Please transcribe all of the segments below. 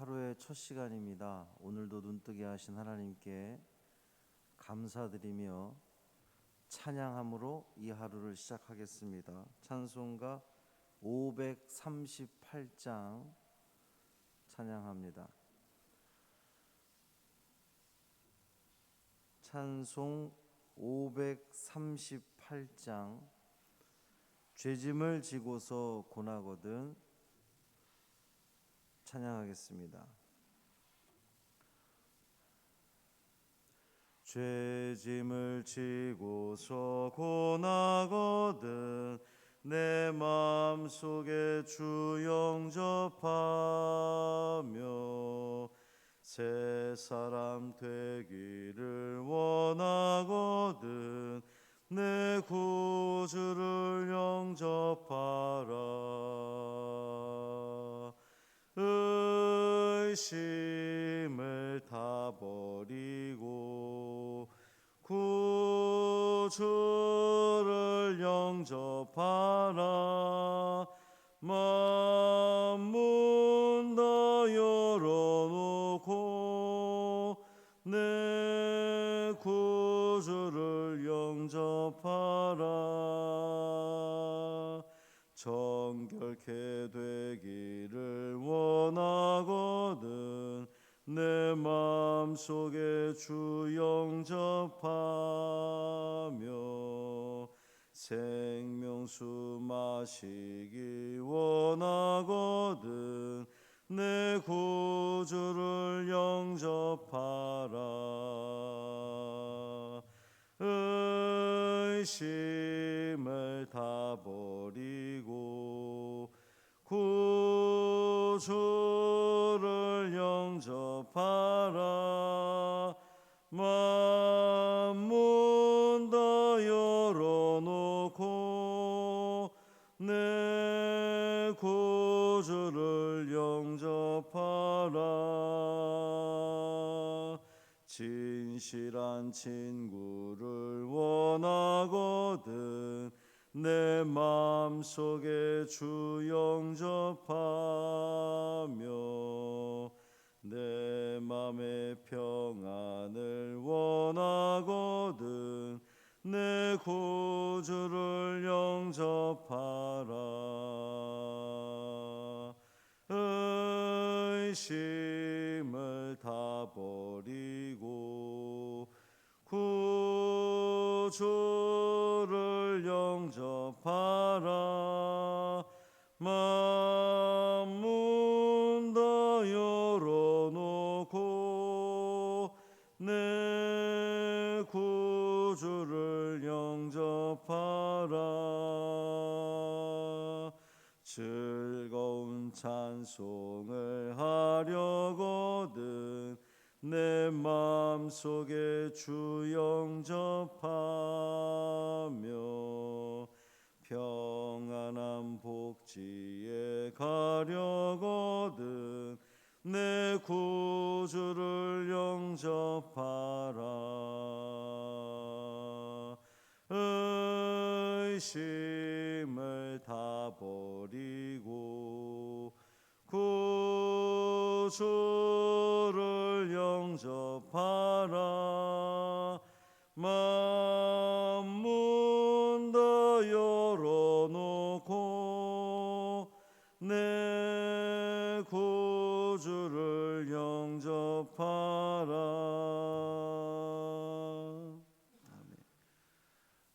하루의 첫 시간입니다. 오늘도 눈뜨게 하신 하나님께 감사드리며 찬양함으로 이 하루를 시작하겠습니다. 찬송가 538장 찬양합니다. 찬송 538장 죄짐을 지고서 고나거든 찬양하겠습니다. 죄짐을 지고서 고나거든 내 마음속에 주 영접하며 새 사람 되기를 원하거든 내 구주를 영접하라. 의심을 다 버리고 구주를 영접하라. 만문 다 열어놓고 내 구주를 영접하라. 정결케 되기를 원하거든 내 마음속에 주 영접하며 생명수 마시기 원하거든 내 구주를 영접하라. 의심을 다 버리고 구주를 영접하라. 만문 다 열어놓고 내 구주를 영접하라. 진실한 친구를 원하거든 내 마음속에 주 영접하며 내 맘의 평안을 원하거든 내 구주를 영접하라. 의심을 다 버리고 구주를 영접하라. 만문 다 열어놓고 내 구주를 영접하라. 즐거운 찬송을 하려거든 내 마음속에 주 영접하며 평안한 복지에 가려거든 내 구주를 영접하라. 의심을 다 버리고 구주를 영접하라. 만문 다 열어놓고 내 구주를 영접하라. 아멘.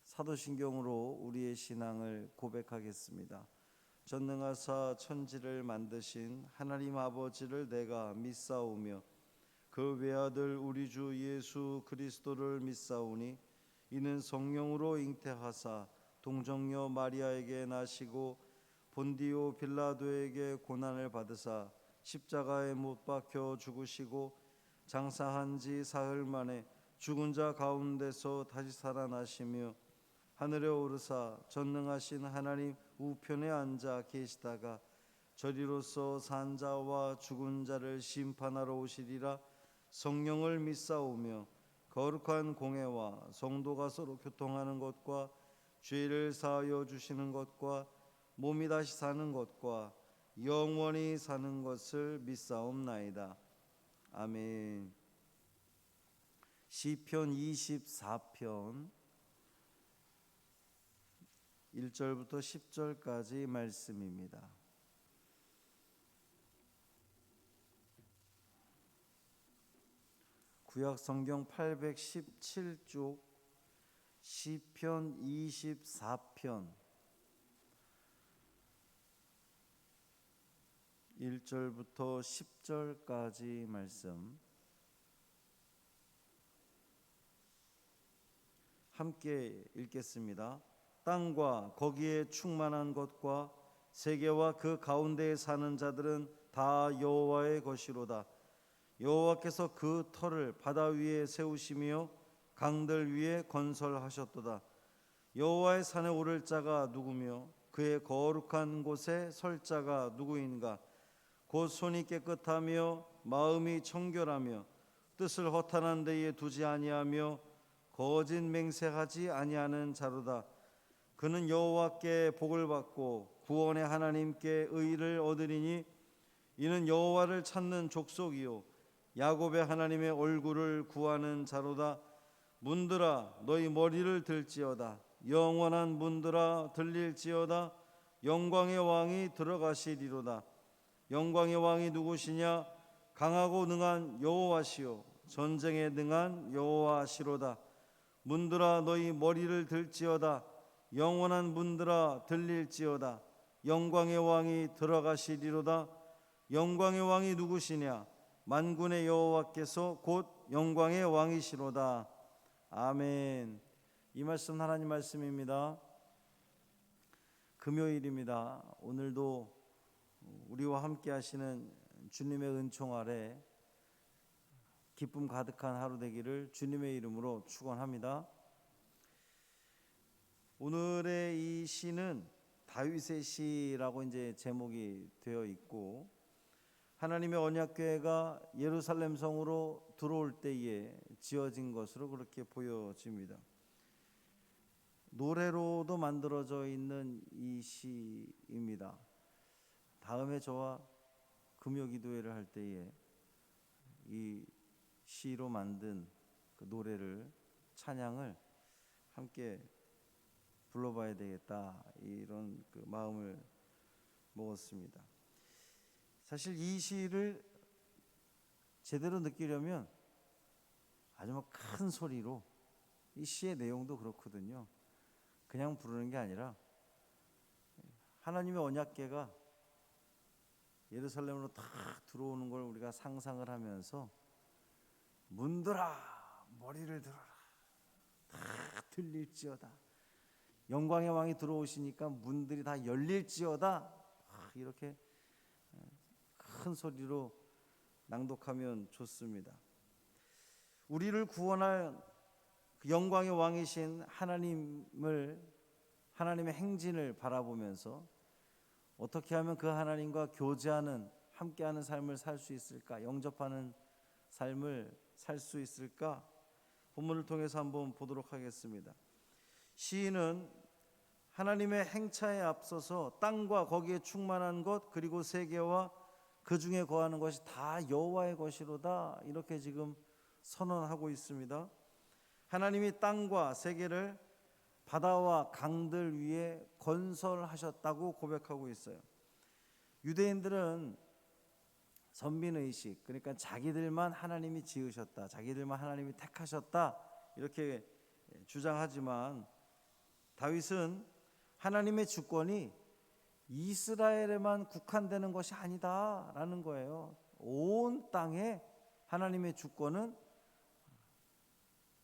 사도신경으로 우리의 신앙을 고백하겠습니다. 전능하사 천지를 만드신 하나님 아버지를 내가 믿사오며 그 외아들 우리 주 예수 그리스도를 믿사오니 이는 성령으로 잉태하사 동정녀 마리아에게 나시고 본디오 빌라도에게 고난을 받으사 십자가에 못 박혀 죽으시고 장사한 지 사흘 만에 죽은 자 가운데서 다시 살아나시며 하늘에 오르사 전능하신 하나님 우편에 앉아 계시다가 저리로서 산 자와 죽은 자를 심판하러 오시리라. 성령을 믿사오며 거룩한 공회와 성도가 서로 교통하는 것과 죄를 사하여 주시는 것과 몸이 다시 사는 것과 영원히 사는 것을 믿사옵나이다. 아멘. 시편 24편 1절부터 10절까지 말씀입니다. 구약 성경 817쪽 시편 24편 1절부터 10절까지 말씀 함께 읽겠습니다. 땅과 거기에 충만한 것과 세계와 그 가운데에 사는 자들은 다 여호와의 것이로다. 여호와께서 그 터를 바다 위에 세우시며 강들 위에 건설하셨도다. 여호와의 산에 오를 자가 누구며 그의 거룩한 곳에 설 자가 누구인가? 곧 손이 깨끗하며 마음이 청결하며 뜻을 허탄한 데에 두지 아니하며 거짓 맹세하지 아니하는 자로다. 그는 여호와께 복을 받고 구원의 하나님께 의를 얻으리니 이는 여호와를 찾는 족속이요 야곱의 하나님의 얼굴을 구하는 자로다. 문들아 너희 머리를 들지어다. 영원한 문들아 들릴지어다. 영광의 왕이 들어가시리로다. 영광의 왕이 누구시냐? 강하고 능한 여호와시요 전쟁에 능한 여호와시로다. 문들아 너희 머리를 들지어다. 영원한 문들아 들릴지어다. 영광의 왕이 들어가시리로다. 영광의 왕이 누구시냐? 만군의 여호와께서 곧 영광의 왕이시로다. 아멘. 이 말씀 하나님 말씀입니다. 금요일입니다. 오늘도 우리와 함께 하시는 주님의 은총 아래 기쁨 가득한 하루 되기를 주님의 이름으로 축원합니다. 오늘의 이 시는 다윗의 시라고 이제 제목이 되어 있고 하나님의 언약궤가 예루살렘 성으로 들어올 때에 지어진 것으로 그렇게 보여집니다. 노래로도 만들어져 있는 이 시입니다. 다음에 저와 금요 기도회를 할 때에 이 시로 만든 그 노래를 찬양을 함께 불러봐야 되겠다 이런 그 마음을 먹었습니다. 사실 이 시를 제대로 느끼려면 아주 큰 소리로 이 시의 내용도 그렇거든요. 그냥 부르는 게 아니라 하나님의 언약궤가 예루살렘으로 딱 들어오는 걸 우리가 상상을 하면서 문들아 머리를 들어라 다 들릴지어다. 영광의 왕이 들어오시니까 문들이 다 열릴지어다. 이렇게 큰 소리로 낭독하면 좋습니다. 우리를 구원할 그 영광의 왕이신 하나님의 행진을 바라보면서 어떻게 하면 그 하나님과 교제하는 함께하는 삶을 살 수 있을까? 영접하는 삶을 살 수 있을까? 본문을 통해서 한번 보도록 하겠습니다. 시인은 하나님의 행차에 앞서서 땅과 거기에 충만한 것 그리고 세계와 그 중에 거하는 것이 다 여호와의 것이로다 이렇게 지금 선언하고 있습니다. 하나님이 땅과 세계를 바다와 강들 위에 건설하셨다고 고백하고 있어요. 유대인들은 선민의식, 그러니까 자기들만 하나님이 지으셨다, 자기들만 하나님이 택하셨다 이렇게 주장하지만 다윗은 하나님의 주권이 이스라엘에만 국한되는 것이 아니다라는 거예요. 온 땅에 하나님의 주권은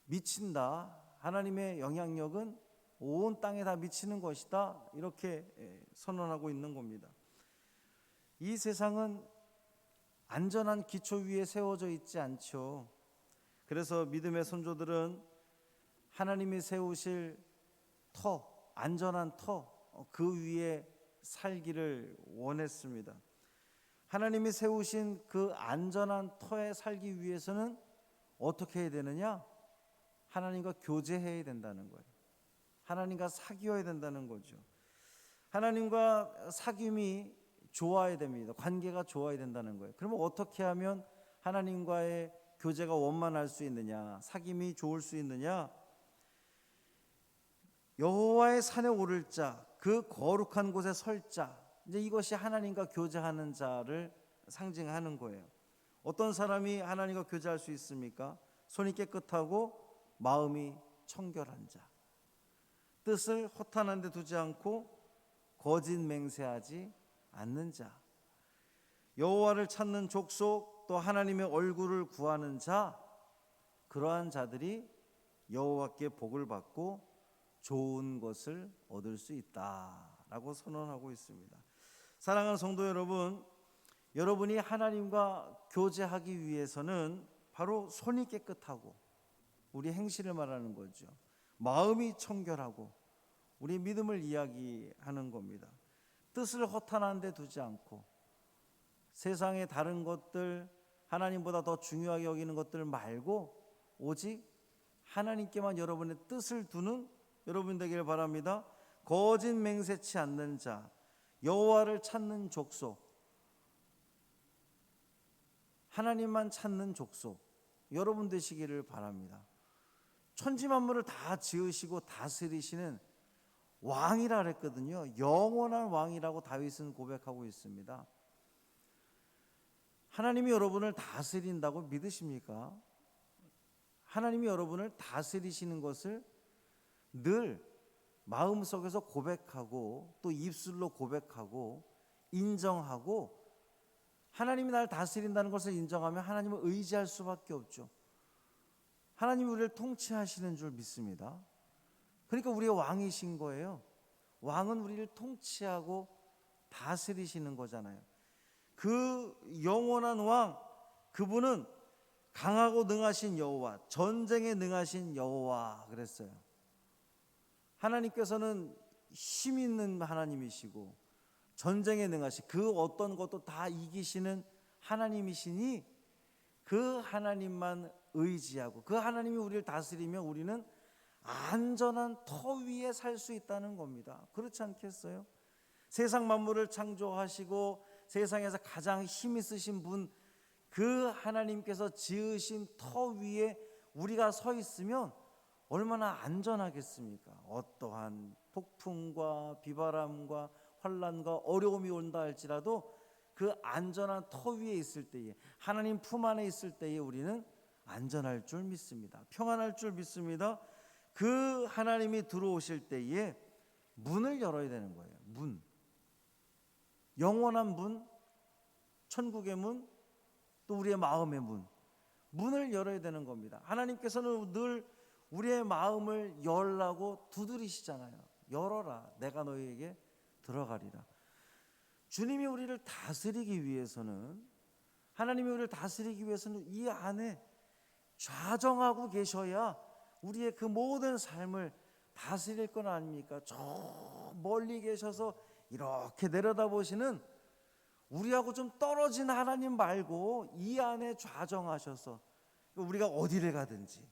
미친다. 하나님의 영향력은 온 땅에 다 미치는 것이다. 이렇게 선언하고 있는 겁니다. 이 세상은 안전한 기초 위에 세워져 있지 않죠. 그래서 믿음의 선조들은 하나님이 세우실 터, 안전한 터, 그 위에 살기를 원했습니다. 하나님이 세우신 그 안전한 터에 살기 위해서는 어떻게 해야 되느냐? 하나님과 교제해야 된다는 거예요. 하나님과 사귀어야 된다는 거죠. 하나님과 사귐이 좋아야 됩니다. 관계가 좋아야 된다는 거예요. 그러면 어떻게 하면 하나님과의 교제가 원만할 수 있느냐, 사귐이 좋을 수 있느냐? 여호와의 산에 오를 자, 그 거룩한 곳에 설 자, 이제 이것이 하나님과 교제하는 자를 상징하는 거예요. 어떤 사람이 하나님과 교제할 수 있습니까? 손이 깨끗하고 마음이 청결한 자, 뜻을 허탄한 데 두지 않고 거짓 맹세하지 않는 자, 여호와를 찾는 족속, 또 하나님의 얼굴을 구하는 자, 그러한 자들이 여호와께 복을 받고 좋은 것을 얻을 수 있다라고 선언하고 있습니다. 사랑하는 성도 여러분, 여러분이 하나님과 교제하기 위해서는 바로 손이 깨끗하고, 우리 행실을 말하는 거죠. 마음이 청결하고 우리 믿음을 이야기하는 겁니다. 뜻을 허탄한 데 두지 않고 세상의 다른 것들, 하나님보다 더 중요하게 여기는 것들 말고 오직 하나님께만 여러분의 뜻을 두는 여러분 되기를 바랍니다. 거짓 맹세치 않는 자, 여호와를 찾는 족속, 하나님만 찾는 족속, 여러분 되시기를 바랍니다. 천지 만물을 다 지으시고 다스리시는 왕이라 그랬거든요. 영원한 왕이라고 다윗은 고백하고 있습니다. 하나님이 여러분을 다스린다고 믿으십니까? 하나님이 여러분을 다스리시는 것을 늘 마음속에서 고백하고 또 입술로 고백하고 인정하고, 하나님이 나를 다스린다는 것을 인정하면 하나님을 의지할 수밖에 없죠. 하나님이 우리를 통치하시는 줄 믿습니다. 그러니까 우리의 왕이신 거예요. 왕은 우리를 통치하고 다스리시는 거잖아요. 그 영원한 왕, 그분은 강하고 능하신 여호와, 전쟁에 능하신 여호와 그랬어요. 하나님께서는 힘 있는 하나님이시고 전쟁에 능하신, 그 어떤 것도 다 이기시는 하나님이시니 그 하나님만 의지하고 그 하나님이 우리를 다스리면 우리는 안전한 터 위에 살 수 있다는 겁니다. 그렇지 않겠어요? 세상 만물을 창조하시고 세상에서 가장 힘 있으신 분, 그 하나님께서 지으신 터 위에 우리가 서 있으면 얼마나 안전하겠습니까? 어떠한 폭풍과 비바람과 환난과 어려움이 온다 할지라도 그 안전한 터 위에 있을 때에, 하나님 품 안에 있을 때에 우리는 안전할 줄 믿습니다. 평안할 줄 믿습니다. 그 하나님이 들어오실 때에 문을 열어야 되는 거예요. 문, 영원한 문, 천국의 문, 또 우리의 마음의 문, 문을 열어야 되는 겁니다. 하나님께서는 늘 우리의 마음을 열라고 두드리시잖아요. 열어라, 내가 너희에게 들어가리라. 주님이 우리를 다스리기 위해서는, 하나님이 우리를 다스리기 위해서는 이 안에 좌정하고 계셔야 우리의 그 모든 삶을 다스릴 건 아닙니까? 저 멀리 계셔서 이렇게 내려다보시는 우리하고 좀 떨어진 하나님 말고 이 안에 좌정하셔서, 우리가 어디를 가든지,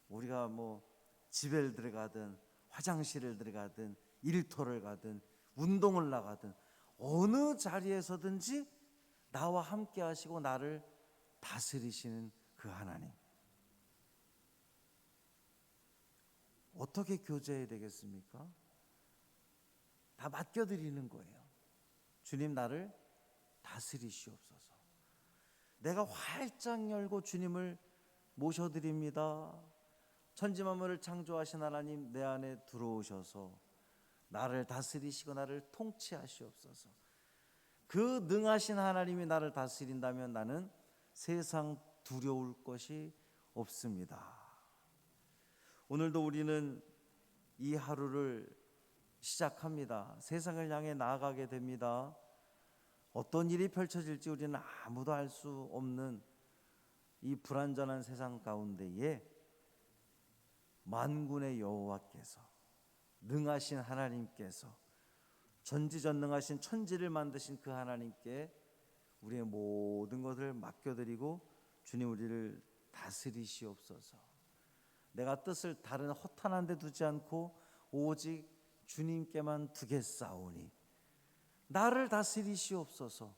우리가 뭐 집에 들어가든 화장실을 들어가든 일터를 가든 운동을 나가든 어느 자리에서든지 나와 함께 하시고 나를 다스리시는 그 하나님, 어떻게 교제해야 되겠습니까? 다 맡겨드리는 거예요. 주님, 나를 다스리시옵소서. 내가 활짝 열고 주님을 모셔드립니다. 천지만물을 창조하신 하나님, 내 안에 들어오셔서 나를 다스리시고 나를 통치하시옵소서. 그 능하신 하나님이 나를 다스린다면 나는 세상 두려울 것이 없습니다. 오늘도 우리는 이 하루를 시작합니다. 세상을 향해 나아가게 됩니다. 어떤 일이 펼쳐질지 우리는 아무도 알 수 없는 이 불안전한 세상 가운데에 만군의 여호와께서, 능하신 하나님께서, 전지전능하신 천지를 만드신 그 하나님께 우리의 모든 것을 맡겨드리고, 주님 우리를 다스리시옵소서. 내가 뜻을 다른 허탄한 데 두지 않고 오직 주님께만 두겠사오니 나를 다스리시옵소서.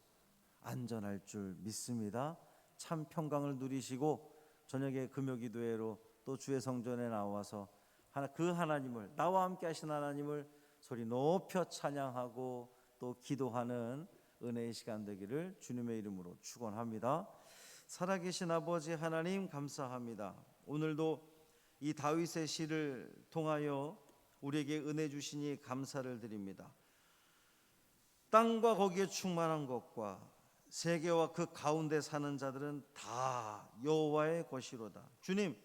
안전할 줄 믿습니다. 참 평강을 누리시고 저녁에 금요기도회로 또 주의 성전에 나와서 그 하나님을, 나와 함께 하신 하나님을 소리 높여 찬양하고 또 기도하는 은혜의 시간 되기를 주님의 이름으로 축원합니다. 살아계신 아버지 하나님 감사합니다. 오늘도 이 다윗의 시를 통하여 우리에게 은혜 주시니 감사를 드립니다. 땅과 거기에 충만한 것과 세계와 그 가운데 사는 자들은 다 여호와의 것이로다. 주님,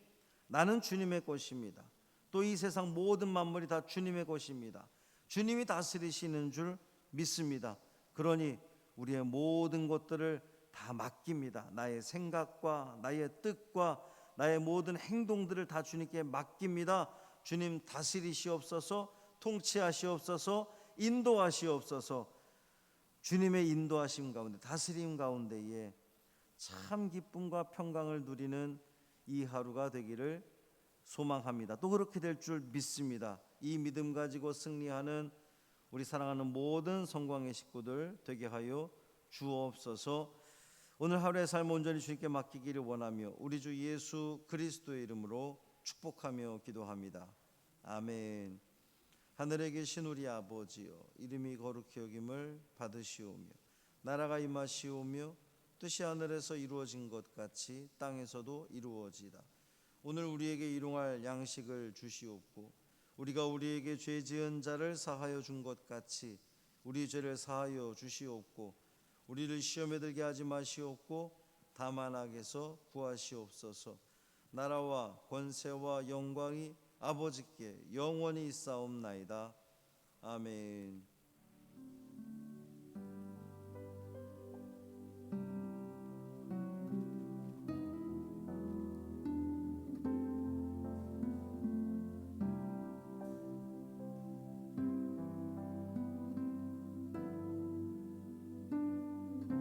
나는 주님의 것입니다. 또 이 세상 모든 만물이 다 주님의 것입니다. 주님이 다스리시는 줄 믿습니다. 그러니 우리의 모든 것들을 다 맡깁니다. 나의 생각과 나의 뜻과 나의 모든 행동들을 다 주님께 맡깁니다. 주님 다스리시옵소서, 통치하시옵소서, 인도하시옵소서. 주님의 인도하심 가운데, 다스림 가운데에 참 기쁨과 평강을 누리는 이 하루가 되기를 소망합니다. 또 그렇게 될 줄 믿습니다. 이 믿음 가지고 승리하는 우리 사랑하는 모든 성광의 식구들 되게 하여 주옵소서. 오늘 하루의 삶 온전히 주님께 맡기기를 원하며 우리 주 예수 그리스도의 이름으로 축복하며 기도합니다. 아멘. 하늘에 계신 우리 아버지여, 이름이 거룩히 여김을 받으시오며 나라가 임하시오며 뜻이 하늘에서 이루어진 것 같이 땅에서도 이루어지다. 오늘 우리에게 일용할 양식을 주시옵고 우리가 우리에게 죄 지은 자를 사하여 준 것 같이 우리 죄를 사하여 주시옵고 우리를 시험에 들게 하지 마시옵고 다만 악에서 구하시옵소서. 나라와 권세와 영광이 아버지께 영원히 있사옵나이다. 아멘.